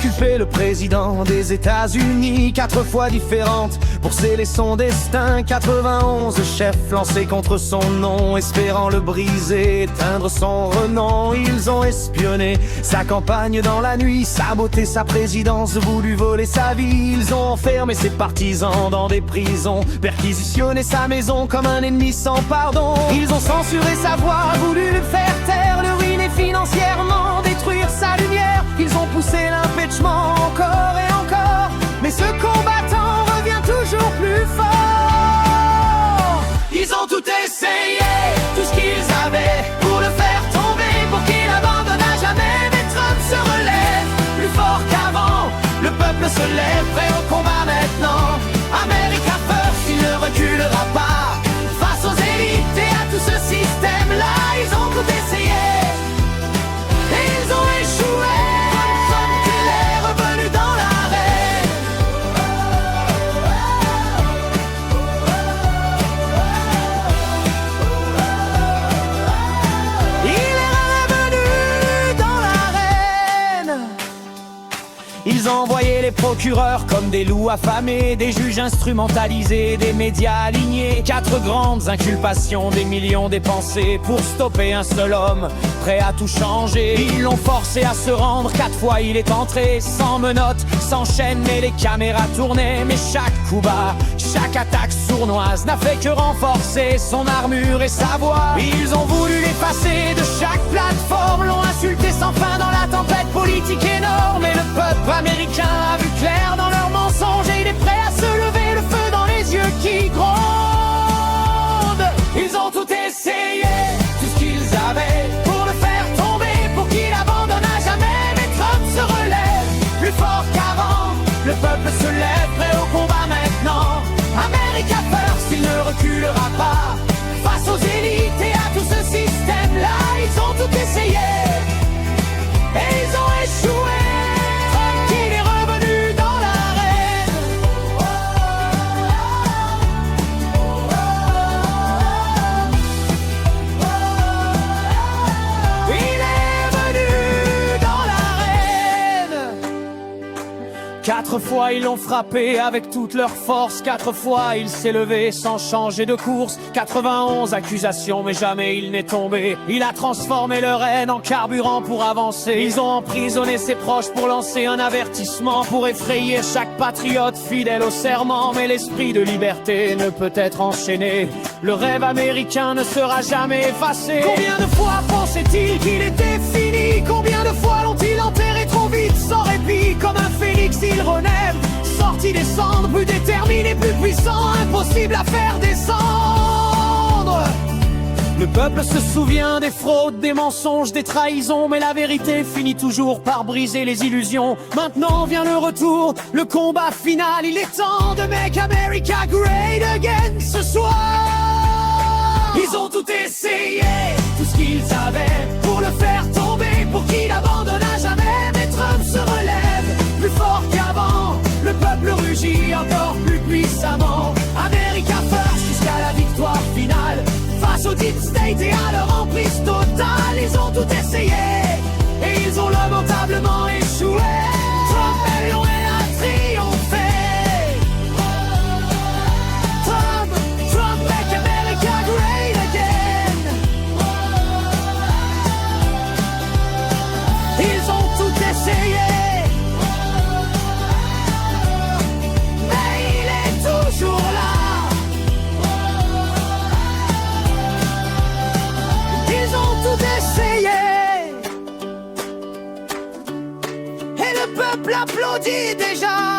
inculper le président des États-Unis, 4 fois différentes pour sceller son destin. 91 chefs lancés contre son nom, espérant le briser, éteindre son renom. Ils ont espionné sa campagne dans la nuit, saboté sa présidence, voulu voler sa vie. Ils ont enfermé ses partisans dans des prisons, perquisitionné sa maison comme un ennemi sans pardon. Ils ont censuré sa voix, voulu le faire taire, le ruiner financièrement, détruire sa lumière. Ils ont poussé l'impeachment encore et encore, mais ce combattant revient toujours plus fort. Ils ont tout essayé, tout ce qu'ils avaient pour le faire tomber, pour qu'il abandonne à jamais. Mais Trump se relève, plus fort qu'avant. Le peuple se lève, prêt au combat maintenant. America first, il ne reculera pas face aux élites et à tout ce système-là. Ils ont tout essayé et ils ont échoué. Trump, il est revenu dans l'arène. Il est revenu dans l'arène. Ils ont envoyé les procureurs comme des loups affamés, des juges instrumentalisés, des médias alignés. 4 grandes inculpations, des millions dépensés pour stopper un seul homme prêt à tout changer. Ils l'ont forcé à se rendre, 4 fois il est entré, sans menottes, sans chaîne, mais les caméras tournaient. Mais chaque coup bas, chaque attaque sournoise n'a fait que renforcer son armure et sa voix. Ils ont voulu l'effacer de chaque plateforme, l'ont insulté sans fin dans la tempête politique énorme. Et le peuple américain a vu clair dans leurs mensonges et il est prêt à se lever, le feu dans les yeux qui grondent. Ils ont tout essayé, tout ce qu'ils avaient pour le faire tomber, pour qu'il abandonne à jamais. Mais Trump se relève, plus fort qu'avant. Le peuple se lève, prêt au combat maintenant. America first, il ne reculera pas face aux élites et à tout ce système-là. Ils ont tout essayé et ils ont échoué. Quatre fois ils l'ont frappé avec toute leur force, 4 fois il s'est levé sans changer de course. 91 accusations mais jamais il n'est tombé. Il a transformé leur haine en carburant pour avancer. Ils ont emprisonné ses proches pour lancer un avertissement, pour effrayer chaque patriote fidèle au serment. Mais l'esprit de liberté ne peut être enchaîné, le rêve américain ne sera jamais effacé. Combien de fois pensait-il qu'il était fini? Combien de fois l'ont-ils enterré trop vite sans répit? Comme un phénix il relève, sorti des cendres, plus déterminé, plus puissant, impossible à faire descendre. Le peuple se souvient des fraudes, des mensonges, des trahisons, mais la vérité finit toujours par briser les illusions. Maintenant vient le retour, le combat final, il est temps de make America great again ce soir. Ils ont tout essayé, tout ce qu'ils avaient pour le faire tomber, pour qu'il abandonne à jamais. Mais Trump se relève, plus fort qu'avant. Le peuple rugit encore plus puissamment. America first jusqu'à la victoire finale. Face au deep state et à leur emprise totale. Ils ont tout essayé et ils ont lamentablement échoué. Trump est loin à triompher. Trump make America great again. Ils ont tout essayé. Et le peuple applaudit déjà.